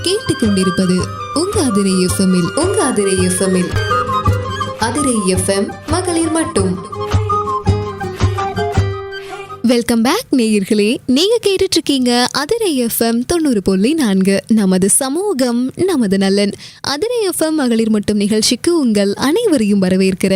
கேட்டுக்கொண்டிருப்பது உங்க அதிரை எஃப்எம்மில் அதிரை எஃப்எம் மகளிர் மட்டும். வெல்கம் பேக் நேயர்களே, நீங்க கேட்டுட்டு இருக்கீங்க அதிரை எஃப்எம் 90.4. நமது சமூகம் நமது நலன். அதிரை எஃப்எம் மகளிர் மட்டும் நிகழ்ச்சிக்கு உங்கள் அனைவரையும் வரவேற்கிற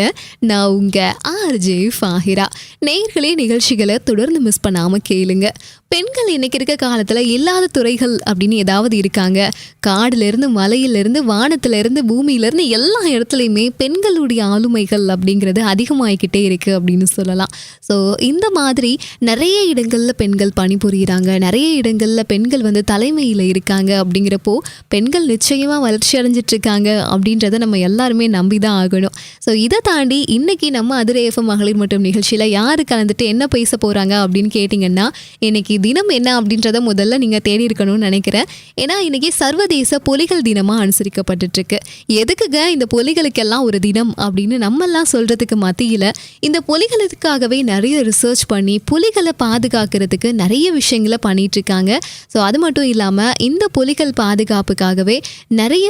நான் உங்க ஆர்ஜே ஃபாஹிரா. நேயர்களே, நிகழ்ச்சிகளை தொடர்ந்து மிஸ் பண்ணாம கேளுங்க. பெண்கள் இன்னைக்கு இருக்க காலத்துல இல்லாத துறைகள் அப்படின்னு ஏதாவது இருக்காங்க? காடுல இருந்து மலையில இருந்து வானத்துல இருந்து பூமியில இருந்து எல்லா இடத்துலையுமே பெண்களுடைய ஆளுமைகள் அப்படிங்கிறது அதிகமாகிக்கிட்டே இருக்கு அப்படின்னு சொல்லலாம். ஸோ இந்த மாதிரி நிறைய இடங்கள்ல பெண்கள் பணிபுரிகிறாங்க, நிறைய இடங்கள்ல பெண்கள் தலைமையில இருக்காங்க. அப்படிங்கிறப்போ பெண்கள் நிச்சயமா வளர்ச்சி அடைஞ்சிட்டு இருக்காங்க அப்படின்றத நம்ம எல்லாருமே நம்பிதான் ஆகணும். ஸோ இதை தாண்டி இன்னைக்கு நம்ம அதிரை எஃப்எம் மகளிர் மட்டும் நிகழ்ச்சியில யாரு கலந்துட்டு என்ன பேச போறாங்க அப்படின்னு கேட்டீங்கன்னா, இன்னைக்கு தினம் என்ன அப்படின்றத முதல்ல நீங்க தேடி இருக்கணும்னு நினைக்கிறேன். ஏன்னா இன்னைக்கு சர்வதேச புலிகள் தினமா அனுசரிக்கப்பட்டு இருக்கு. எதுக்குங்க இந்த புலிகளுக்கெல்லாம் ஒரு தினம் அப்படின்னு நம்ம எல்லாம் சொல்றதுக்கு மத்தியில இந்த புலிகளுக்காகவே நிறைய ரிசர்ச் பண்ணி புலிகளை பாதுகாக்கிறதுக்கு நிறைய விஷயங்களை பண்ணிட்டு இருக்காங்க. ஸோ அது மட்டும் இல்லாம இந்த புலிகள் பாதுகாப்புக்காகவே நிறைய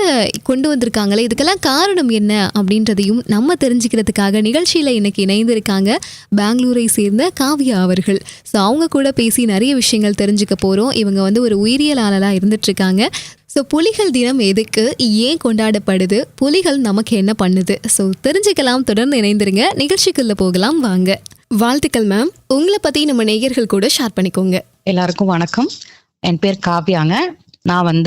கொண்டு வந்திருக்காங்களே, இதுக்கெல்லாம் காரணம் என்ன அப்படின்றதையும் நம்ம தெரிஞ்சுக்கிறதுக்காக நிகழ்ச்சியில இன்னைக்கு இணைந்திருக்காங்க பெங்களூரை சேர்ந்த காவ்யா அவர்கள். ஸோ அவங்க கூட பேசி நிறைய விஷயங்கள் தெரிஞ்சுக்க போறோம். இவங்க ஒரு உயிரியலாளரா இருந்துட்டு இருக்காங்க. ஸோ புலிகள் தினம் எதுக்கு, ஏன் கொண்டாடப்படுது, புலிகள் நமக்கு என்ன பண்ணுது, ஸோ தெரிஞ்சுக்கலாம். தொடர்ந்து இணைந்திருங்க. நிகழ்ச்சிக்குள்ள போகலாம் வாங்க. வாழ்த்துக்கள் மேம். உங்களை பத்தி நம்ம நேயர்கள் கூட ஷேர் பண்ணிக்கோங்க. எல்லாருக்கும் வணக்கம். என் பேர் காவ்யாங்க. நான்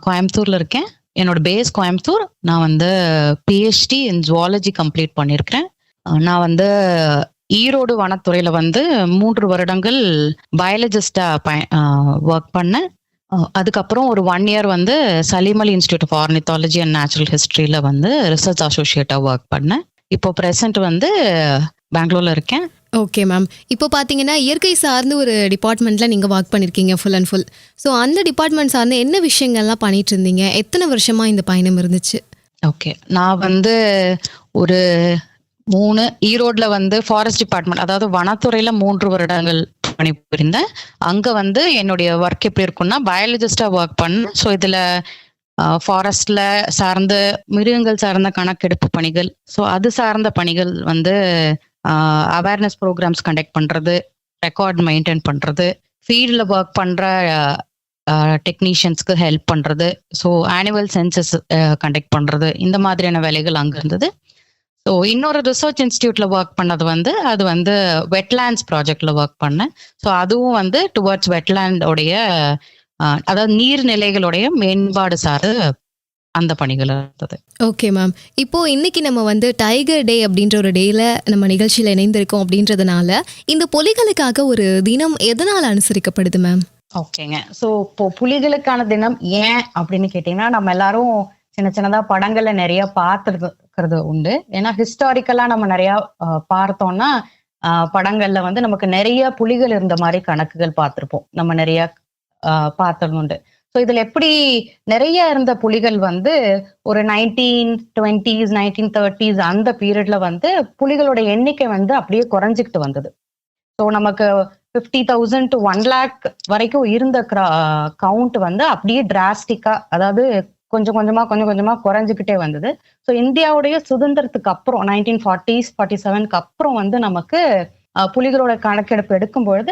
கோயம்புத்தூர்ல இருக்கேன். என்னோட பேஸ் கோயம்புத்தூர். நான் பிஹெச்டி இன் ஜுவாலஜி கம்ப்ளீட் பண்ணியிருக்கிறேன். நான் ஈரோடு வனத்துறையில 3 வருடங்கள் பயாலஜிஸ்டா ஒர்க் பண்ணேன். அதுக்கப்புறம் ஒரு 1 year Salim Ali institute of ornithology and natural ஹிஸ்டரியில ரிசர்ச் அசோசியேட்டா ஒர்க் பண்ணேன். இப்போ பிரசன்ட் பெங்களூர்ல இருக்கேன். Okay ma'am. இப்போ பார்த்தீங்கன்னா இயற்கை சார்ந்து ஒரு டிபார்ட்மெண்ட்டில் நீங்கள் ஒர்க் பண்ணியிருக்கீங்க ஃபுல் அண்ட் ஃபுல். ஸோ அந்த டிபார்ட்மெண்ட் சார்ந்து என்ன விஷயங்கள்லாம் பண்ணிட்டு இருந்தீங்க? எத்தனை வருஷமாக இந்த பயணம் இருந்துச்சு? ஓகே, நான் ஒரு 3 ஈரோட்ல ஃபாரஸ்ட் டிபார்ட்மெண்ட், அதாவது வனத்துறையில 3 வருடங்கள் பணிபுரிந்தேன். அங்க என்னுடைய ஒர்க் எப்படி இருக்கும்னா, பயாலஜிஸ்டா ஒர்க் பண்ணேன். ஸோ இதுல ஃபாரஸ்ட்ல சார்ந்த மிருகங்கள் சார்ந்த கணக்கெடுப்பு பணிகள், ஸோ அது சார்ந்த பணிகள் அவேர்னஸ் ப்ரோக்ராம்ஸ் கண்டக்ட் பண்றது, ரெக்கார்ட் மெயின்டைன் பண்றது, ஃபீல்ட்ல ஒர்க் பண்ற டெக்னீஷியன்ஸ்க்கு ஹெல்ப் பண்றது, ஸோ ஆனுவல் சென்சஸ் கண்டக்ட் பண்றது, இந்த மாதிரியான வேலைகள் அங்க இருந்தது. ஸோ இன்னொரு ரிசர்ச் இன்ஸ்டிடியூட்ல ஒர்க் பண்ணது அது வெட்லேண்ட்ஸ் ப்ராஜெக்ட்ல ஒர்க் பண்ணேன். ஸோ அதுவும் டுவர்ட்ஸ் வெட்லேண்டோடைய அதாவது நீர்நிலைகளுடைய மேம்பாடு சார்ந்து அந்த பணிகள் இருந்தது. Okay ma'am. இப்போ இன்னைக்கு நம்ம டைகர் டே அப்படின்ற ஒரு டேல நம்ம நிகழ்ச்சியில இணைந்திருக்கோம் அப்படின்றதுனால இந்த புலிகளுக்காக ஒரு தினம் எதனால அனுசரிக்கப்படுது மேம்? ஓகேங்க. ஸோ இப்போ புலிகளுக்கான தினம் ஏன் அப்படின்னு கேட்டீங்கன்னா, நம்ம எல்லாரும் சின்ன சின்னதா படங்கள்ல நிறைய பார்த்துருக்கிறது உண்டு. ஏன்னா ஹிஸ்டாரிக்கலா நம்ம நிறைய பார்த்தோம்னா படங்கள்ல நமக்கு நிறைய புலிகள் இருந்த மாதிரி கணக்குகள் பார்த்திருப்போம். நம்ம நிறைய பார்த்தது உண்டு. ஸோ இதுல எப்படி நிறைய இருந்த புலிகள் ஒரு 1920s 1930s அந்த பீரியட்ல புலிகளோட எண்ணிக்கை அப்படியே குறைஞ்சிக்கிட்டு வந்தது. ஸோ நமக்கு 50,000 to 1 lakh வரைக்கும் இருந்த கவுண்ட் அப்படியே டிராஸ்டிக்கா, அதாவது கொஞ்சம் கொஞ்சமா குறைஞ்சுக்கிட்டே வந்தது. ஸோ இந்தியாவுடைய சுதந்திரத்துக்கு அப்புறம் 1940s 47க்கு அப்புறம் நமக்கு புலிகளோட கணக்கெடுப்பு எடுக்கும் பொழுது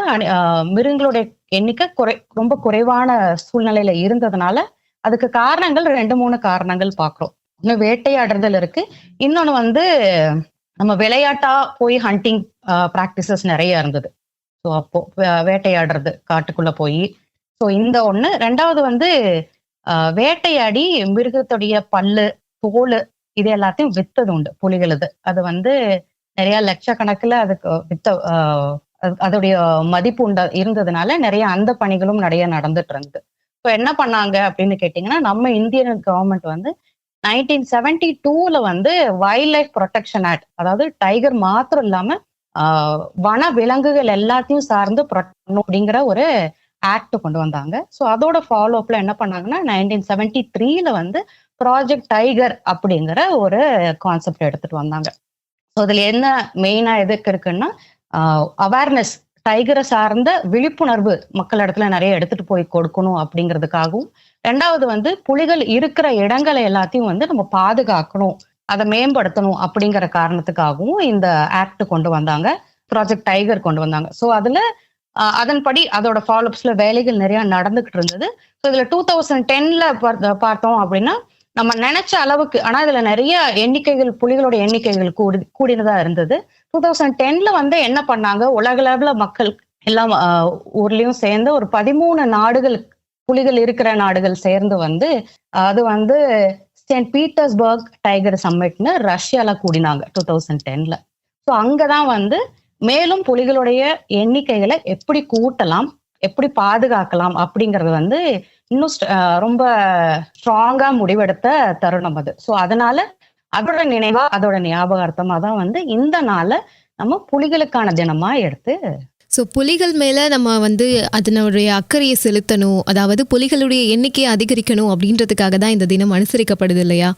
மிருகங்களுடைய எண்ணிக்கை ரொம்ப குறைவான சூழ்நிலையில இருந்ததுனால அதுக்கு காரணங்கள் 2-3 காரணங்கள் பாக்குறோம். இன்னும் வேட்டையாடுறதுல இருக்கு, இன்னொன்னு நம்ம விளையாட்டா போய் ஹண்டிங் பிராக்டிசஸ் நிறைய இருந்தது. ஸோ அப்போ வேட்டையாடுறது காட்டுக்குள்ள போய், ஸோ இந்த ஒண்ணு. ரெண்டாவது வேட்டையாடி மிருகத்துடைய பல்லு, தோல் இது எல்லாத்தையும் வித்தது உண்டு புலிகளது. அது நிறைய லட்சக்கணக்கில் அதுக்கு வித்த அதோடைய மதிப்பு இருந்ததுனால நிறைய அந்த பணிகளும் நிறைய நடந்துட்டு இருந்தது. இப்போ என்ன பண்ணாங்க அப்படின்னு கேட்டீங்கன்னா, நம்ம இந்தியன் கவர்மெண்ட் 1972ல வைல்ட் லைஃப் ப்ரொடெக்ஷன் ஆக்ட், அதாவது டைகர் மாத்திரம் இல்லாம வன விலங்குகள் எல்லாத்தையும் சார்ந்து ப்ரொடெக்ட் பண்ணும் அப்படிங்கிற ஒரு ஆக்ட் கொண்டு வந்தாங்க. ஸோ அதோட ஃபாலோ அப்ல என்ன பண்ணாங்கன்னா 1973ல ப்ராஜெக்ட் டைகர் அப்படிங்கிற ஒரு கான்செப்ட் எடுத்துட்டு வந்தாங்க. ஸோ அதுல என்ன மெயினா எதுக்கு இருக்குன்னா, அவேர்னஸ் டைகரை சார்ந்த விழிப்புணர்வு மக்கள் இடத்துல நிறைய எடுத்துட்டு போய் கொடுக்கணும் அப்படிங்கிறதுக்காகவும், ரெண்டாவது வந்து புலிகள் இருக்கிற இடங்களை எல்லாத்தையும் வந்து நம்ம பாதுகாக்கணும், அதை மேம்படுத்தணும் அப்படிங்கிற காரணத்துக்காகவும் இந்த ஆக்ட் கொண்டு வந்தாங்க. ப்ராஜெக்ட் டைகர் கொண்டு வந்தாங்க. ஸோ அதுல அதன்படி அதோட ஃபாலோஅப்ஸ்ல வேலைகள் நிறைய நடந்துகிட்டு இருந்தது. ஸோ இதுல 2010ல பார்த்தோம் அப்படின்னா நம்ம நினைச்ச அளவுக்கு, ஆனா இதுல நிறைய எண்ணிக்கைகள், புலிகளோட எண்ணிக்கைகள் கூடினதா இருந்தது. 2010ல வந்து என்ன பண்ணாங்க, உலகளவுல மக்கள் எல்லாம் ஊர்லயும் சேர்ந்து ஒரு 13 நாடுகள், புலிகள் இருக்கிற நாடுகள் சேர்ந்து வந்து அது வந்து செயின்ட் பீட்டர்ஸ்பர்க் டைகர் சம்மிட்னு ரஷ்யால கூடினாங்க 2010ல. ஸோ அங்கதான் வந்து மேலும் புலிகளுடைய எண்ணிக்கைகளை எப்படி கூட்டலாம், எப்படி பாதுகாக்கலாம் அப்படிங்கறது வந்து இன்னும் ரொம்ப ஸ்ட்ராங்கா முடிவெடுத்த தருணம் அது. ஸோ அதனால அதோட நினைவா, அதோட ஞாபகார்த்தமா தான் வந்து இந்த நாளை நம்ம புலிகளுக்கான தினமா எடுத்து. ஸோ புலிகள் மேலே நம்ம வந்து அதனுடைய அக்கறையை செலுத்தணும், அதாவது புலிகளுடைய எண்ணிக்கையை அதிகரிக்கணும் அப்படின்றதுக்காக தான் இந்த தினம் அனுசரிக்கப்படுது இல்லையா?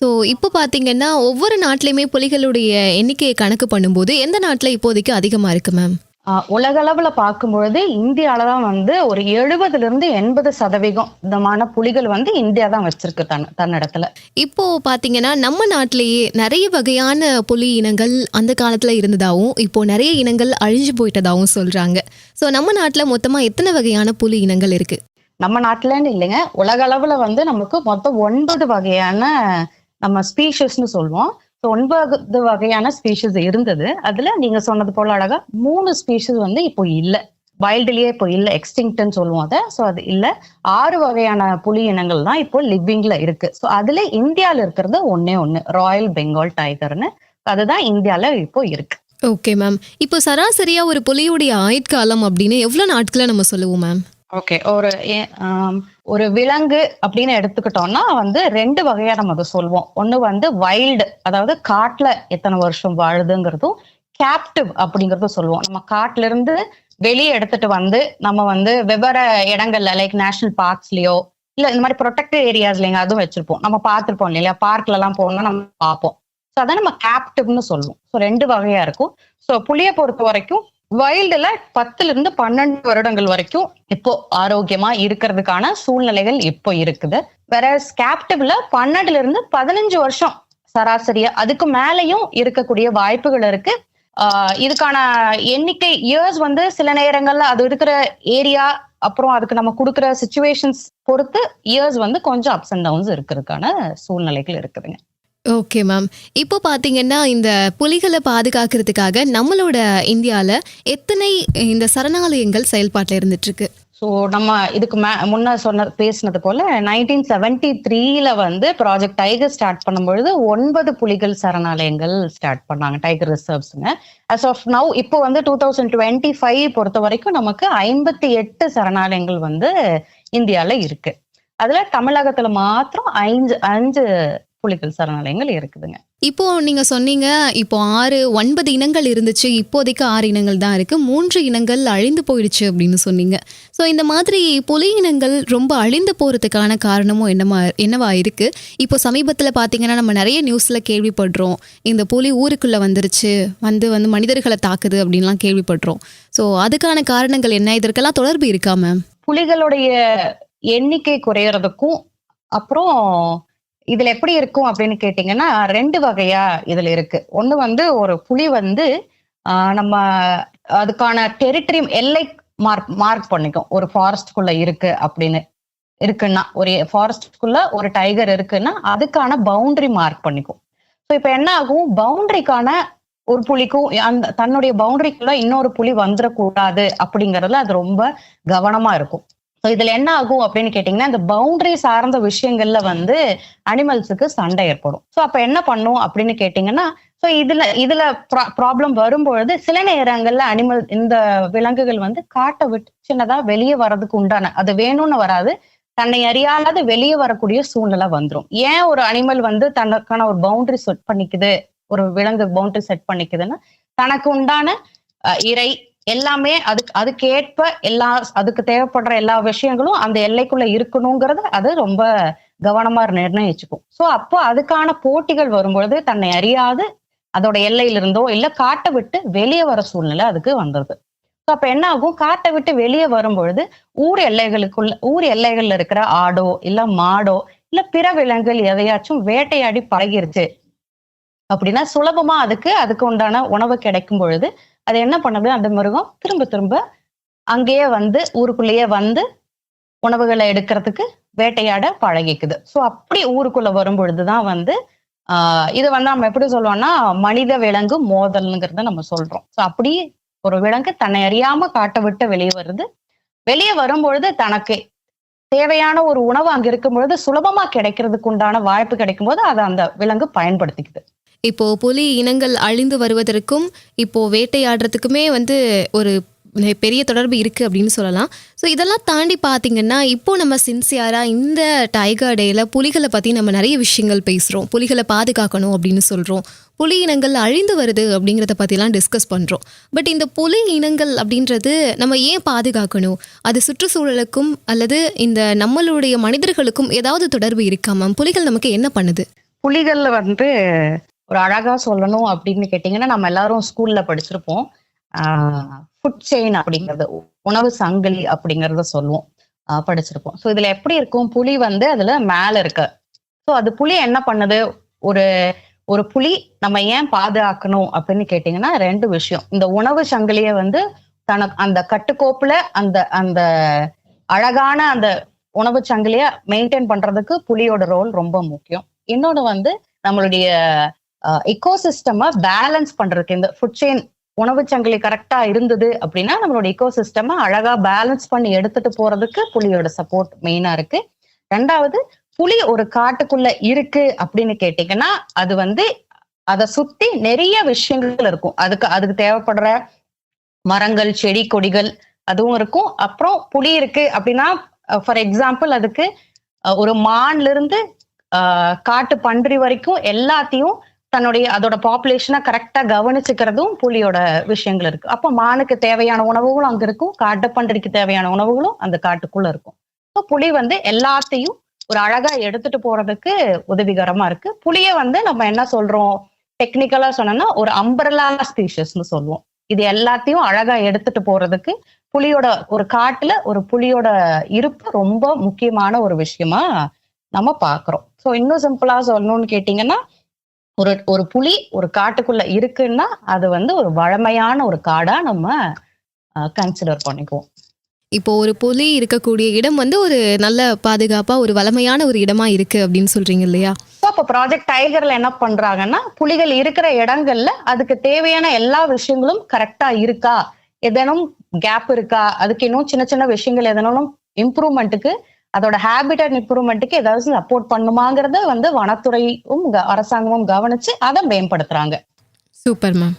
ஸோ இப்போ பார்த்தீங்கன்னா ஒவ்வொரு நாட்டிலையுமே புலிகளுடைய எண்ணிக்கையை கணக்கு பண்ணும்போது எந்த நாட்டில் இப்போதைக்கு அதிகமாக இருக்கு மேம்? உலகளவுல பார்க்கும்பொழுது இந்தியால தான் வந்து ஒரு 70-80% புலிகள் வந்து இந்தியா தான் வச்சிருக்கு தன்னிடத்துல. இப்போ பாத்தீங்கன்னா நம்ம நாட்டிலேயே நிறைய வகையான புலி இனங்கள் அந்த காலத்துல இருந்ததாகவும் இப்போ நிறைய இனங்கள் அழிஞ்சு போயிட்டதாகவும் சொல்றாங்க. ஸோ நம்ம நாட்டுல மொத்தமா எத்தனை வகையான புலி இனங்கள் இருக்கு? நம்ம நாட்டுலன்னு இல்லைங்க, உலக அளவுல வந்து நமக்கு மொத்தம் 9 வகையான நம்ம ஸ்பீஷஸ்ன்னு சொல்லுவோம். 9 வகையான ஸ்பீஷஸ் இருந்தது. அதுல நீங்க சொன்னது போல அழகா 3 ஸ்பீஷஸ் வந்து இப்போ இல்ல, வைல்டுலயே இப்போ இல்ல, எக்ஸ்டிங்க்ட்னு சொல்லுவோம் அதை. ஸோ அது இல்ல. 6 வகையான புலி இனங்கள் தான் இப்போ லிவிங்ல இருக்கு. ஸோ அதுல இந்தியால இருக்கிறது ஒன்னே ஒண்ணு, ராயல் பெங்கால் டைகர்னு, அதுதான் இந்தியால இப்போ இருக்கு. Okay ma'am. இப்போ சராசரியா ஒரு புலியுடைய ஆயுட்காலம் அப்படின்னு எவ்வளவு நாட்களை நம்ம சொல்லுவோம் மேம்? ஓகே, ஒரு விலங்கு அப்படின்னு எடுத்துக்கிட்டோம்னா வந்து 2 வகையா நம்ம அதை சொல்லுவோம். ஒண்ணு வந்து வைல்டு, அதாவது காட்டுல எத்தனை வருஷம் வாழுதுங்கிறதும், கேப்டிவ் அப்படிங்கறதும் சொல்லுவோம். நம்ம காட்டுல இருந்து வெளியே எடுத்துட்டு வந்து நம்ம வந்து வெவ்வேறு இடங்கள்ல லைக் நேஷனல் பார்க்ஸ்லயோ இல்ல இந்த மாதிரி ப்ரொடெக்டட் ஏரியாஸ்லங்க அதுவும் வச்சிருப்போம். நம்ம பார்த்துருப்போம் இல்லையா, பார்க்ல எல்லாம் போனோம்னா நம்ம பார்ப்போம். ஸோ அதான் நம்ம கேப்டிவ்னு சொல்லுவோம். ஸோ 2 வகையா இருக்கும். ஸோ புலியை பொறுத்த வரைக்கும் வைல்டுல 10-12 வருடங்கள் வரைக்கும் இப்போ ஆரோக்கியமா இருக்கிறதுக்கான சூழ்நிலைகள் இப்போ இருக்குது. வேற கேப்டிவ்ல 12-15 வருஷம் சராசரியா, அதுக்கு மேலையும் இருக்கக்கூடிய வாய்ப்புகள் இருக்கு. இதுக்கான எண்ணிக்கை இயர்ஸ் வந்து சில நேரங்கள்ல அது இருக்கிற ஏரியா, அப்புறம் அதுக்கு நம்ம கொடுக்குற சிச்சுவேஷன்ஸ் பொறுத்து இயர்ஸ் வந்து கொஞ்சம் அப்ஸ் அண்ட் டவுன்ஸ் இருக்கிறதுக்கான சூழ்நிலைகள் இருக்குதுங்க. Okay ma'am. இப்போ பார்த்தீங்கன்னா இந்த புலிகளை பாதுகாக்கிறதுக்காக நம்மளோட இந்தியாவில் எத்தனை இந்த சரணாலயங்கள் செயல்பாட்டில் இருந்துட்டு இருக்கு? ஸோ நம்ம இதுக்கு முன்ன பேசினது போல 1973ல வந்து ப்ராஜெக்ட் டைகர் ஸ்டார்ட் பண்ணும்பொழுது 9 புலிகள் சரணாலயங்கள் ஸ்டார்ட் பண்ணாங்க, டைகர் ரிசர்வ்ஸ்ங்க. அஸ் ஆஃப் நவ் இப்போ வந்து 2025 பொறுத்த வரைக்கும் நமக்கு 58 சரணாலயங்கள் வந்து இந்தியால இருக்கு. அதுல தமிழகத்துல மாத்திரம் 5 புலிகள் சரணாலயங்கள் இருக்குதுங்க. இப்போ நீங்க சொன்னீங்க இப்போ 9 இனங்கள் இருந்துச்சு, இப்போதைக்கு 6 இனங்கள் தான் இருக்கு, 3 இனங்கள் அழிந்து போயிடுச்சு அப்படின்னு சொன்னீங்க. ஸோ இந்த மாதிரி புலி இனங்கள் ரொம்ப அழிந்து போறதுக்கான காரணமும் என்னவா இருக்கு? இப்போ சமீபத்தில் பார்த்தீங்கன்னா நம்ம நிறைய நியூஸ்ல கேள்விப்படுறோம், இந்த புலி ஊருக்குள்ள வந்துருச்சு, வந்து மனிதர்களை தாக்குது அப்படின்லாம் கேள்விப்படுறோம். ஸோ அதுக்கான காரணங்கள் என்ன? இதற்கெல்லாம் தொடர்பு இருக்கா மேம்? புலிகளுடைய எண்ணிக்கை குறையறதுக்கும் அப்புறம் இதுல எப்படி இருக்கும் அப்படின்னு கேட்டீங்கன்னா 2 வகையா இதுல இருக்கு. ஒண்ணு வந்து ஒரு புலி வந்து நம்ம அதுக்கான டெரிட்டரி எல்லை மார்க் பண்ணிக்கும். ஒரு ஃபாரஸ்ட்குள்ள இருக்கு அப்படின்னு இருக்குன்னா, ஒரு ஃபாரஸ்ட்குள்ள ஒரு டைகர் இருக்குன்னா அதுக்கான பவுண்டரி மார்க் பண்ணிக்கும். ஸோ இப்ப என்ன ஆகும், பவுண்டரிக்கான ஒரு புலிக்கும் அந்த தன்னுடைய பவுண்டரிக்குள்ள இன்னொரு புலி வந்துடக்கூடாது அப்படிங்கறதுல அது ரொம்ப கவனமா இருக்கும். இதுல என்ன ஆகும் அப்படின்னு கேட்டீங்கன்னா, இந்த பவுண்டரி சார்ந்த விஷயங்கள்ல வந்து அனிமல்ஸுக்கு சண்டை ஏற்படும். ஸோ அப்ப என்ன பண்ணும் அப்படின்னு கேட்டீங்கன்னா, ஸோ இதுல ப்ராப்ளம் வரும்பொழுது சில நேரங்கள்ல இந்த விலங்குகள் வந்து காட்டை விட்டு சின்னதா வெளியே வர்றதுக்கு உண்டான, அது வேணும்னு வராது, தன்னை அறியாத வெளியே வரக்கூடிய சூழ்நிலை வந்துடும். ஏன் ஒரு அனிமல் வந்து தனக்கான ஒரு பவுண்டரி செட் பண்ணிக்குது, ஒரு விலங்கு பவுண்டரி செட் பண்ணிக்குதுன்னா, தனக்கு உண்டான இறை எல்லாமே அதுக்கேற்ப அதுக்கு தேவைப்படுற எல்லா விஷயங்களும் அந்த எல்லைக்குள்ள இருக்கணுங்கிறத அது ரொம்ப கவனமா நிர்ணயிச்சுக்கும். ஸோ அப்போ அதுக்கான போட்டிகள் வரும்பொழுது தன்னை அறியாது அதோட எல்லையிலிருந்தோ இல்ல காட்டை விட்டு வெளியே வர சூழ்நிலை அதுக்கு வந்துருது. அப்ப என்ன ஆகும், காட்டை விட்டு வெளியே வரும்பொழுது ஊர் எல்லைகள்ல இருக்கிற ஆடோ இல்ல மாடோ இல்ல பிற விலங்குகள் எதையாச்சும் வேட்டையாடி பழகிருச்சு அப்படின்னா சுலபமா அதுக்கு உண்டான உணவு கிடைக்கும் பொழுது அது என்ன பண்ணுது, அந்த மிருகம் திரும்ப திரும்ப அங்கேயே வந்து ஊருக்குள்ளேயே வந்து உணவுகளை எடுக்கிறதுக்கு வேட்டையாட பழகிக்குது. சோ அப்படி ஊருக்குள்ள வரும் பொழுதுதான் வந்து இது வந்து நம்ம எப்படி சொல்லுவோம்னா மனித விலங்கு மோதல்ங்கிறத நம்ம சொல்றோம். சோ அப்படி ஒரு விலங்கு தன்னை அறியாம காட்டை விட்டு வெளியே வருது. வெளியே வரும்பொழுது தனக்கு தேவையான ஒரு உணவு அங்க இருக்கும் பொழுது சுலபமா கிடைக்கிறதுக்கு உண்டான வாய்ப்பு கிடைக்கும் போது அதை அந்த விலங்கு பயன்படுத்திக்குது. இப்போ புலி இனங்கள் அழிந்து வருவதற்கும் இப்போ வேட்டையாடுறதுக்குமே வந்து ஒரு பெரிய தொடர்பு இருக்குது அப்படின்னு சொல்லலாம். ஸோ இதெல்லாம் தாண்டி பார்த்தீங்கன்னா இப்போ நம்ம சின்சியராக இந்த டைகர் டேயில் புலிகளை பற்றி நம்ம நிறைய விஷயங்கள் பேசுகிறோம். புலிகளை பாதுகாக்கணும் அப்படின்னு சொல்கிறோம். புலி இனங்கள் அழிந்து வருது அப்படிங்கிறத பற்றிலாம் டிஸ்கஸ் பண்ணுறோம். பட் இந்த புலி இனங்கள் அப்படின்றது நம்ம ஏன் பாதுகாக்கணும்? அது சுற்றுச்சூழலுக்கும் அல்லது இந்த நம்மளுடைய மனிதர்களுக்கும் ஏதாவது தொடர்பு இருக்கா மேம்? புலிகள் நமக்கு என்ன பண்ணுது? புலிகள் வந்து ஒரு அழகா சொல்லணும் அப்படின்னு கேட்டீங்கன்னா நம்ம எல்லாரும் ஸ்கூல்ல படிச்சிருப்போம். ஃபுட் செயின் அப்படிங்கிறது, உணவு சங்கிலி அப்படிங்கறத சொல்லுவோம், படிச்சிருப்போம். ஸோ இதுல எப்படி இருக்கும், புலி வந்து அதுல மேல இருக்கு. ஸோ அது புலி என்ன பண்ணுது, ஒரு ஒரு புலி நம்ம ஏன் பாதுகாக்கணும் அப்படின்னு கேட்டீங்கன்னா 2 விஷயம். இந்த உணவு சங்கிலிய வந்து தனக்கு அந்த கட்டுக்கோப்புல அந்த அந்த அழகான அந்த உணவு சங்கிலிய மெயின்டைன் பண்றதுக்கு புலியோட ரோல் ரொம்ப முக்கியம். இன்னொன்னு வந்து நம்மளுடைய எக்கோசிஸ்டம பேலன்ஸ் பண்றதுக்கு இந்த ஃபுட் செயின் உணவு சங்கிலி கரெக்டா இருந்தது அப்படின்னா நம்மளோட எக்கோசிஸ்டம அழகா பேலன்ஸ் பண்ணி எடுத்துட்டு போறதுக்கு புலியோட சப்போர்ட் மெயினா இருக்கு. 2வது, புலி ஒரு காட்டுக்குள்ள இருக்கு அப்படின்னு கேட்டீங்கன்னா அது வந்து அதை சுத்தி நிறைய விஷயங்கள் இருக்கும். அதுக்கு தேவைப்படுற மரங்கள், செடி, கொடிகள் அதுவும் இருக்கும். அப்புறம் புலி இருக்கு அப்படின்னா ஃபார் எக்ஸாம்பிள் அதுக்கு ஒரு மான்ல இருந்து காட்டு பன்றி வரைக்கும் எல்லாத்தையும் அதோட பாப்புலேஷனை கரெக்டா கவனிச்சுக்கிறதும் புலியோட விஷயங்கள் இருக்கு. அப்போ மானுக்கு தேவையான உணவுகளும் அங்க இருக்கும், காட்டு பன்றிக்கு தேவையான உணவுகளும் அந்த காட்டுக்குள்ள இருக்கும். இப்போ புலி வந்து எல்லாத்தையும் ஒரு அழகா எடுத்துட்டு போறதுக்கு உதவிகரமா இருக்கு. புலிய வந்து நம்ம என்ன சொல்றோம், டெக்னிக்கலா சொன்னோம்னா ஒரு அம்பரலா ஸ்பீஷஸ்ன்னு சொல்லுவோம். இது எல்லாத்தையும் அழகா எடுத்துட்டு போறதுக்கு புலியோட ஒரு காட்டுல ஒரு புலியோட இருப்பு ரொம்ப முக்கியமான ஒரு விஷயமா நம்ம பாக்குறோம். ஸோ இன்னும் சிம்பிளா சொல்லணும்னு கேட்டீங்கன்னா ஒரு புலி ஒரு காட்டுக்குள்ள இருக்குன்னா அது வந்து ஒரு வழமையான ஒரு காடா நம்ம கன்சிடர் பண்ணிக்குவோம். இப்போ ஒரு புலி இருக்கக்கூடிய இடம் வந்து ஒரு நல்ல பாதுகாப்பா ஒரு வளமையான ஒரு இடமா இருக்கு அப்படின்னு சொல்றீங்க இல்லையா? அப்போ ப்ராஜெக்ட் டைகர்ல என்ன பண்றாங்கன்னா புலிகள் இருக்கிற இடங்கள்ல அதுக்கு தேவையான எல்லா விஷயங்களும் கரெக்டா இருக்கா, எதனும் கேப் இருக்கா, அதுக்கு இன்னும் சின்ன சின்ன விஷயங்கள் எதனும் இம்ப்ரூவ்மெண்ட்டுக்கு அதோட ஹேபிட்டட் இம்ப்ரூவ்மெண்ட்டுக்கு ஏதாவது சப்போர்ட் பண்ணுமாங்கிறத வந்து வனத்துறையும் அரசாங்கமும் கவனிச்சு அதை மேம்படுத்துறாங்க. Super ma'am.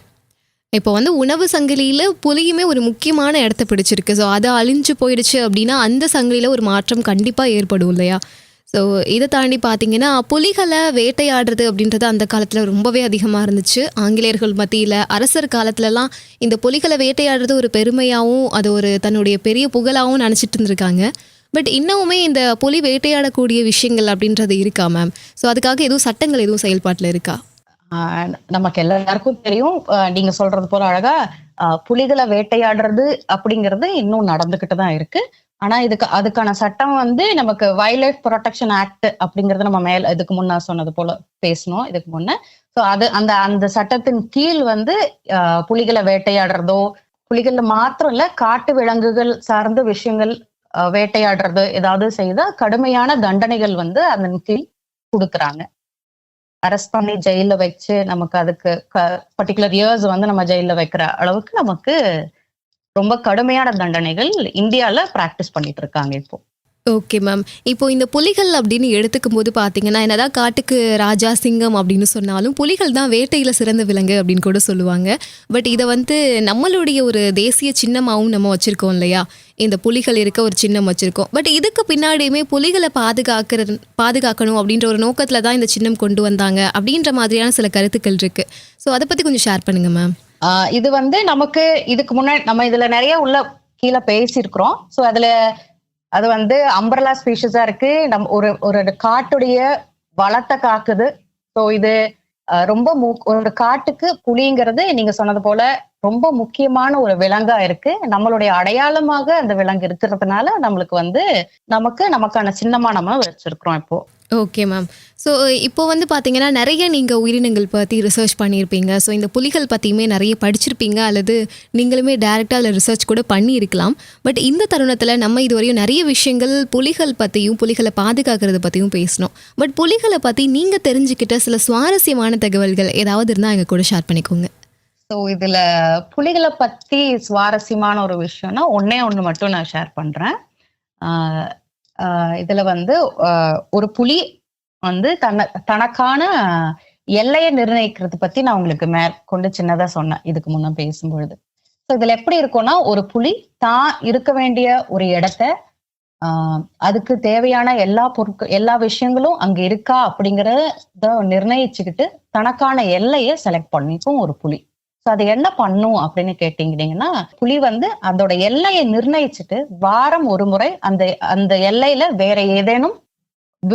இப்போ வந்து உணவு சங்கிலியில் புலியுமே ஒரு முக்கியமான இடத்த பிடிச்சிருக்கு. ஸோ அதை அழிஞ்சு போயிடுச்சு அப்படின்னா அந்த சங்கிலியில் ஒரு மாற்றம் கண்டிப்பாக ஏற்படும் இல்லையா? ஸோ இதை தாண்டி பார்த்தீங்கன்னா புலிகளை வேட்டையாடுறது அப்படின்றது அந்த காலத்தில் ரொம்பவே அதிகமாக இருந்துச்சு. ஆங்கிலேயர்கள் மத்தியில் அரசர் காலத்துலலாம் இந்த புலிகளை வேட்டையாடுறது ஒரு பெருமையாகவும் அது ஒரு தன்னுடைய பெரிய புகழாகவும் நினச்சிட்டு இருந்திருக்காங்க. பட் இன்னமுமே இந்த புலி வேட்டையாடக்கூடிய விஷயங்கள் அப்படின்றது இருக்கா மேம்? ஸோ அதுக்காக எதுவும் சட்டங்கள் எதுவும் செயல்பாட்டில் இருக்கா? நமக்கு எல்லாருக்கும் தெரியும், நீங்க சொல்றது போல அழகா புலிகளை வேட்டையாடுறது அப்படிங்கிறது இன்னும் நடந்துகிட்டு தான் இருக்கு. ஆனா அதுக்கான சட்டம் வந்து நமக்கு வைல்ட் லைஃப் ப்ரொடெக்ஷன் ஆக்ட் அப்படிங்கறது நம்ம இதுக்கு முன்ன சொன்னது போல பேசணும் இதுக்கு முன்ன. ஸோ அந்த சட்டத்தின் கீழ் வந்து புலிகளை வேட்டையாடுறதோ, புலிகள்ல மாத்திரம் இல்ல காட்டு விலங்குகள் சார்ந்த விஷயங்கள் வேட்டையாடுறது ஏதாவது செய்தா கடுமையான தண்டனைகள் வந்து அதன் கீழ் கொடுக்குறாங்க. அரெஸ்ட் பண்ணி ஜெயில வச்சு நமக்கு அதுக்கு பர்டிகுலர் இயர்ஸ் வந்து நம்ம ஜெயில வைக்கிற அளவுக்கு நமக்கு ரொம்ப கடுமையான தண்டனைகள் இந்தியால பிராக்டிஸ் பண்ணிட்டு இருக்காங்க இப்போ. Okay ma'am. இப்போ இந்த புலிகள் அப்படின்னு எடுத்துக்கும் போது பார்த்தீங்கன்னா என்னதான் காட்டுக்கு ராஜா சிங்கம் அப்படின்னு சொன்னாலும் புலிகள் தான் வேட்டையில் சிறந்த விலங்கு அப்படின்னு கூட சொல்லுவாங்க. பட் இதை வந்து நம்மளுடைய ஒரு தேசிய சின்னமாகவும் நம்ம வச்சுருக்கோம் இல்லையா? இந்த புலிகள் இருக்க ஒரு சின்னம் வச்சுருக்கோம். பட் இதுக்கு பின்னாடியுமே புலிகளை பாதுகாக்கணும் அப்படின்ற ஒரு நோக்கத்தில் தான் இந்த சின்னம் கொண்டு வந்தாங்க அப்படின்ற மாதிரியான சில கருத்துக்கள் இருக்குது. ஸோ அதை பற்றி கொஞ்சம் ஷேர் பண்ணுங்க மேம். இது வந்து நமக்கு இதுக்கு முன்னாடி நம்ம இதுல நிறைய உள்ள கீழே பேசியிருக்கிறோம். ஸோ அது வந்து அம்பரலா ஸ்பீஷஸா இருக்கு. ஒரு காட்டுடைய வளத்தை காக்குது. ஸோ இது ரொம்ப ஒரு காட்டுக்கு புலிங்கிறது நீங்க சொன்னது போல ரொம்ப முக்கியமான ஒரு விலங்கா இருக்கு. நம்மளுடைய அடையாளமாக அந்த விலங்கு இருக்கிறதுனால நம்மளுக்கு வந்து நமக்கான சின்னமா நம்ம வச்சிருக்கிறோம் இப்போ. Okay ma'am. ஸோ இப்போ வந்து பார்த்தீங்கன்னா, நெறைய நீங்கள் உயிரினங்கள் பத்தி ரிசர்ச் பண்ணியிருப்பீங்க. ஸோ இந்த புலிகள் பத்தியுமே நெறைய படிச்சிருப்பீங்க. அல்லது நீங்களுமே டைரக்ட்டா அதில ரிசர்ச் கூட பண்ணியிருக்கலாம். பட் இந்த தருணத்தில நம்ம இதுவரையும் நெறைய விஷயங்கள் புலிகள் பத்தியும், புலிகள பாதுகாக்கிறத பத்தியும் பேசினோம். பட் புலிகள பத்தி நீங்க தெரிஞ்சுக்கிட்ட சில சுவாரஸ்யமான தகவல்கள் ஏதாவது இருந்தா எங்க கூட ஷேர் பண்ணிக்கோங்க. ஸோ இதுல புலிகள பத்தி சுவாரஸ்யமான ஒரு விஷயம்னா, ஒண்ணே ஒண்ணு மட்டும் நான் ஷேர் பண்றேன். ஆ ஆ இதுல வந்து ஒரு புலி வந்து தனக்கான எல்லைய நிர்ணயிக்கிறது பத்தி நான் உங்களுக்கு மேற்கொண்டு சின்னதா சொன்னேன் இதுக்கு முன்ன பேசும்பொழுது. ஸோ இதுல எப்படி இருக்கும்னா, ஒரு புலி தான் இருக்க வேண்டிய ஒரு இடத்த அதுக்கு தேவையான எல்லா விஷயங்களும் அங்க இருக்கா அப்படிங்கறத நிர்ணயிச்சுக்கிட்டு தனக்கான எல்லைய செலக்ட் பண்ணிக்கும் ஒரு புலி. ஸோ அது என்ன பண்ணும் அப்படின்னு கேட்டீங்கன்னா, புலி வந்து அதோட எல்லையை நிர்ணயிச்சுட்டு வாரம் ஒரு முறை அந்த அந்த எல்லையில வேற ஏதேனும்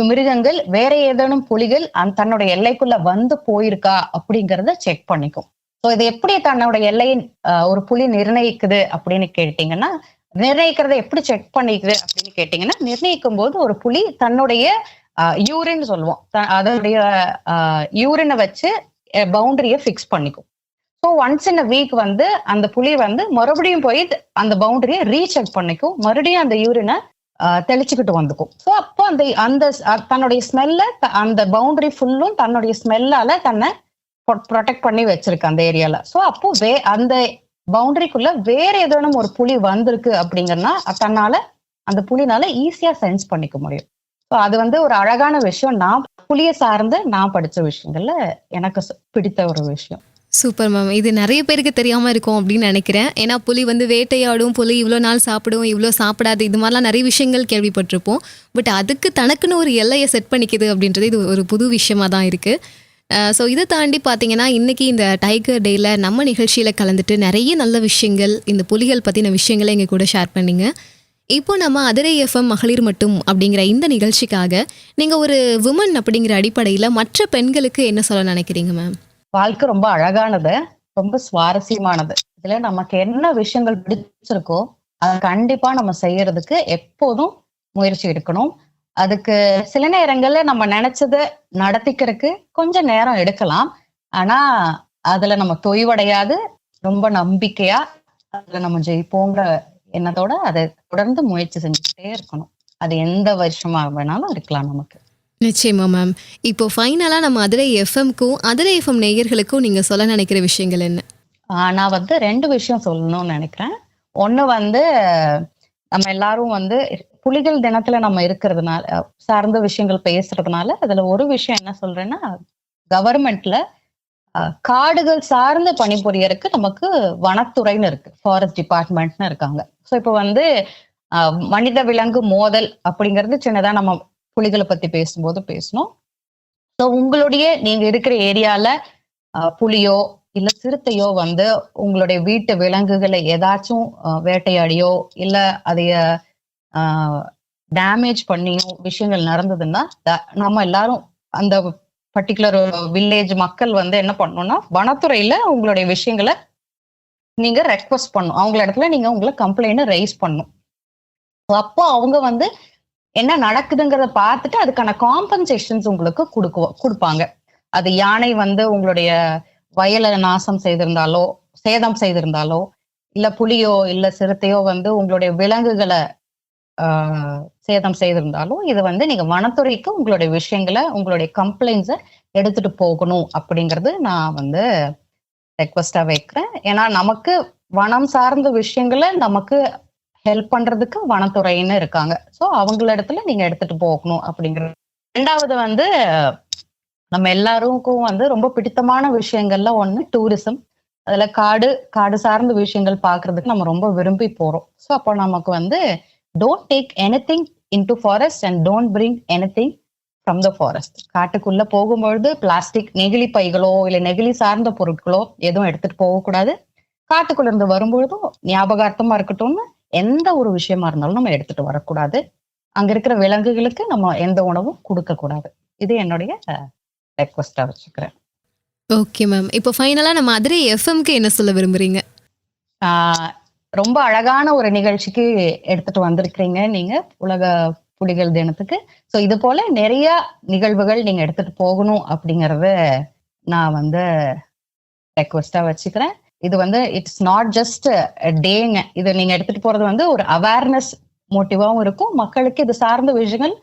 மிருகங்கள், வேற ஏதேனும் புலிகள் தன்னோட எல்லைக்குள்ள வந்து போயிருக்கா அப்படிங்கறத செக் பண்ணிக்கும். ஸோ இது எப்படி தன்னோட எல்லையை ஒரு புலி நிர்ணயிக்குது அப்படின்னு கேட்டீங்கன்னா, நிர்ணயிக்கிறத எப்படி செக் பண்ணிக்குது அப்படின்னு கேட்டீங்கன்னா, நிர்ணயிக்கும் போது ஒரு புலி தன்னுடைய யூரின் சொல்லுவோம், அதனுடைய யூரினை வச்சு பவுண்டரிய பிக்ஸ் பண்ணிக்கும். So once in a week வந்து அந்த புலி வந்து மறுபடியும் போய் அந்த பவுண்டரியை ரீசெக் பண்ணிக்கும், மறுபடியும் அந்த யூரினை தெளிச்சுக்கிட்டு வந்துக்கும். ஸோ அப்போ அந்த தன்னுடைய ஸ்மெல்ல அந்த பவுண்டரி ஃபுல்லும் தன்னுடைய ஸ்மெல்லால தன்னை ப்ரொடெக்ட் பண்ணி வச்சிருக்கு அந்த ஏரியால. ஸோ அப்போ அந்த பவுண்டரிக்குள்ள வேற ஏதேனும் ஒரு புலி வந்திருக்கு அப்படிங்கன்னா அந்த புலினால ஈஸியா சென்ஸ் பண்ணிக்க முடியும். ஸோ அது வந்து ஒரு அழகான விஷயம். நான் புலியை சார்ந்து நான் படிச்ச விஷயங்கள்ல எனக்கு பிடித்த ஒரு விஷயம். Super ma'am. இது நெறைய பேருக்கு தெரியாம இருக்கும் அப்படின்னு நெனைக்கிறேன். ஏன்னா புலி வந்து வேட்டையாடும், புலி இவ்வளோ நாள் சாப்பிடும், இவ்வளோ சாப்பிடாது, இது மாதிரிலாம் நெறைய விஷயங்கள் கேள்விப்பட்டிருப்போம். பட் அதுக்கு தனக்குன்னு ஒரு எல்லையை செட் பண்ணிக்குது அப்படின்றது இது ஒரு புது விஷயமா தான் இருக்கு. ஸோ இதை தாண்டி பார்த்தீங்கன்னா, இன்னைக்கு இந்த டைகர் டேல நம்ம நிகழ்ச்சியில் கலந்துட்டு நிறைய நல்ல விஷயங்கள், இந்த புலிகள் பற்றின விஷயங்களை எங்கள் கூட ஷேர் பண்ணீங்க. இப்போ நம்ம அதிரை எஃப்எம் மகளிர் மட்டும் அப்படிங்கிற இந்த நிகழ்ச்சிக்காக நீங்கள் ஒரு விமன் அப்படிங்கிற அடிப்படையில் மற்ற பெண்களுக்கு என்ன சொல்ல நினைக்கிறீங்க மேம்? வாழ்க்கை ரொம்ப அழகானது, ரொம்ப சுவாரஸ்யமானது. இதுல நமக்கு என்ன விஷயங்கள் பிடிச்சிருக்கோ அதை கண்டிப்பா நம்ம செய்யறதுக்கு எப்போதும் முயற்சி எடுக்கணும். அதுக்கு சில நேரங்கள்ல நம்ம நினைச்சத நடத்திக்கிறதுக்கு கொஞ்சம் நேரம் எடுக்கலாம். ஆனா அதுல நம்ம தொய்வடையாது, ரொம்ப நம்பிக்கையா அதுல நம்ம ஜெயிப்போங்கிற எண்ணத்தோட அதை தொடர்ந்து முயற்சி செஞ்சுக்கிட்டே இருக்கணும். அது எந்த வருஷமா வேணாலும் இருக்கலாம் நமக்கு. நிச்சயமா மேம். இப்போ ஃபைனலாக நம்ம அதிரை எஃப்எம்க்கும் அதிரை எஃப்எம் நேயர்களுக்கும் நீங்கள் சொல்ல நினைக்கிற விஷயங்கள் என்ன? நான் வந்து 2 விஷயம் சொல்லணும்னு நினைக்கிறேன். ஒண்ணு வந்து நம்ம எல்லாரும் வந்து புலிகள் தினத்துல நம்ம இருக்கிறதுனால சார்ந்த விஷயங்கள் பேசுறதுனால அதுல ஒரு விஷயம் என்ன சொல்றேன்னா, கவர்மெண்ட்ல காடுகள் சார்ந்து பணிபுரியறதுக்கு நமக்கு வனத்துறைன்னு இருக்கு, ஃபாரஸ்ட் டிபார்ட்மெண்ட்னு இருக்காங்க. ஸோ இப்போ வந்து மனித விலங்கு மோதல் அப்படிங்கிறது சின்னதா நம்ம புலிகளை பத்தி பேசும்போது பேசணும். ஸோ நீங்க இருக்கிற ஏரியால புலியோ இல்ல சிறுத்தையோ வந்து உங்களுடைய வீட்டு விலங்குகளை ஏதாச்சும் வேட்டையாடியோ இல்ல அதைய டேமேஜ் பண்ணியோ விஷயங்கள் நடந்ததுன்னா நம்ம எல்லாரும் அந்த பர்டிகுலர் வில்லேஜ் மக்கள் வந்து என்ன பண்ணணும்னா, வனத்துறையில உங்களுடைய விஷயங்களை நீங்க ரெக்வஸ்ட் பண்ணணும். அவங்கள இடத்துல நீங்க உங்களை கம்ப்ளைண்ட் ரைஸ் பண்ணணும். அப்போ அவங்க வந்து என்ன நடக்குதுங்கிறத பார்த்துட்டு அதுக்கான காம்பன்சேஷன்ஸ் உங்களுக்கு கொடுப்பாங்க. அது யானை வந்து உங்களுடைய வயலை நாசம் செய்திருந்தாலோ, சேதம் செய்திருந்தாலோ, இல்ல புலியோ இல்ல சிறுத்தையோ வந்து உங்களுடைய விலங்குகளை சேதம் செய்திருந்தாலும் இது வந்து நீங்க வனத்துறைக்கு உங்களுடைய விஷயங்களை, உங்களுடைய கம்ப்ளைண்ட்ஸை எடுத்துட்டு போகணும் அப்படிங்கிறது நான் வந்து ரெக்வஸ்டா வைக்கிறேன். ஏன்னா நமக்கு வனம் சார்ந்த விஷயங்களை நமக்கு ஹெல்ப் பண்றதுக்கு வனத்துறைன்னு இருக்காங்க. ஸோ அவங்கள இடத்துல நீங்க எடுத்துட்டு போகணும் அப்படிங்கிறது. 2வது வந்து நம்ம எல்லாருக்கும் வந்து ரொம்ப பிடித்தமான விஷயங்கள்ல ஒண்ணு டூரிசம். அதுல காடு சார்ந்த விஷயங்கள் பாக்குறதுக்கு நம்ம ரொம்ப விரும்பி போறோம். ஸோ அப்போ நமக்கு வந்து don't take anything into forest and don't bring anything from the forest. காட்டுக்குள்ள போகும்பொழுது பிளாஸ்டிக் நெகிழி பைகளோ இல்ல நெகிழி சார்ந்த பொருட்களோ எதுவும் எடுத்துட்டு போகக்கூடாது. காட்டுக்குள்ள இருந்து வரும்பொழுதும் ஞாபகார்த்தமா இருக்கட்டும்னு எந்த ஒரு விஷயமா இருந்தாலும் நம்ம எடுத்துட்டு வரக்கூடாது. அங்க இருக்கிற விலங்குகளுக்கு நம்ம எந்த உணவும் கொடுக்க கூடாது. இது என்னுடைய ரெக்வஸ்டா வச்சுக்கிறேன். Okay ma'am. இப்போ ஃபைனலாக நம்ம அதிரை எஃப்எம்க்கு என்ன சொல்ல விரும்புறீங்க? ரொம்ப அழகான ஒரு நிகழ்ச்சிக்கு எடுத்துட்டு வந்திருக்கிறீங்க நீங்க உலக புலிகள் தினத்துக்கு. ஸோ இது போல நிறைய நிகழ்வுகள் நீங்க எடுத்துட்டு போகணும் அப்படிங்கறத நான் ரெக்வஸ்டா வச்சுக்கிறேன். இது இட்ஸ் நாட் ஜஸ்ட் டேங்க. இது நீங்க எடுத்துட்டு போறது ஒரு அவேர்னஸ் மோட்டிவாவும் இருக்கும். மக்களுக்கு இது சார்ந்த விஷயங்கள்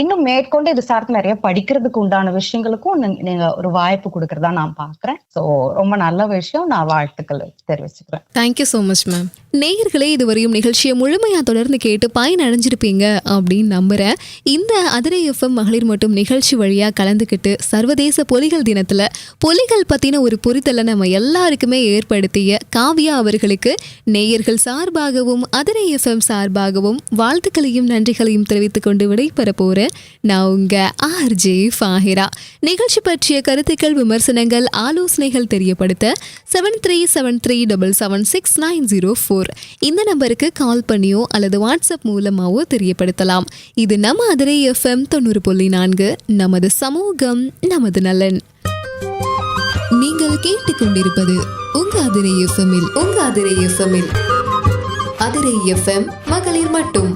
இன்னும் மேற்கொண்டு இது சார்ந்து நிறைய படிக்கிறதுக்கு உண்டான விஷயங்களுக்கும் நீங்க ஒரு வாய்ப்பு கொடுக்கறதா நான் பாக்குறேன். ஸோ ரொம்ப நல்ல விஷயம். நான் வாழ்த்துக்கள் தெரிவிச்சுக்கிறேன். Thank you so much ma'am. நேயர்களே, இதுவரையும் நிகழ்ச்சியை முழுமையாக தொடர்ந்து கேட்டு பயன் அடைஞ்சிருப்பீங்க அப்படின்னு நம்புறேன். இந்த அதிரை எஃப்எம் மகளிர் மட்டும் நிகழ்ச்சி வழியாக கலந்துக்கிட்டு சர்வதேச புலிகள் தினத்தில் புலிகள் பற்றின ஒரு புரிதலை நம்ம எல்லாருக்குமே ஏற்படுத்திய காவியா அவர்களுக்கு நேயர்கள் சார்பாகவும் அதிரை எஃப்எம் சார்பாகவும் வாழ்த்துக்களையும் நன்றிகளையும் தெரிவித்துக் கொண்டு விடைபெற போறேன். நான் உங்க ஆர்ஜே ஃபாஹிரா. நிகழ்ச்சி பற்றிய கருத்துக்கள், விமர்சனங்கள், ஆலோசனைகள் தெரியப்படுத்த 7373776904 இந்த நம்பருக்கு கால் பண்ணியோ அல்லது வாட்ஸ்அப் மூலமாவோ தெரியப்படுத்தலாம். இது நம்ம அதிரை எஃப்எம் 90.4, நமது சமூகம் நமது நலன். நீங்கள் கேட்டுக்கொண்டிருப்பது உங்க அதிரை எஃப்எம்மில் அதிரை எஃப்எம் மகளிர் மட்டும்.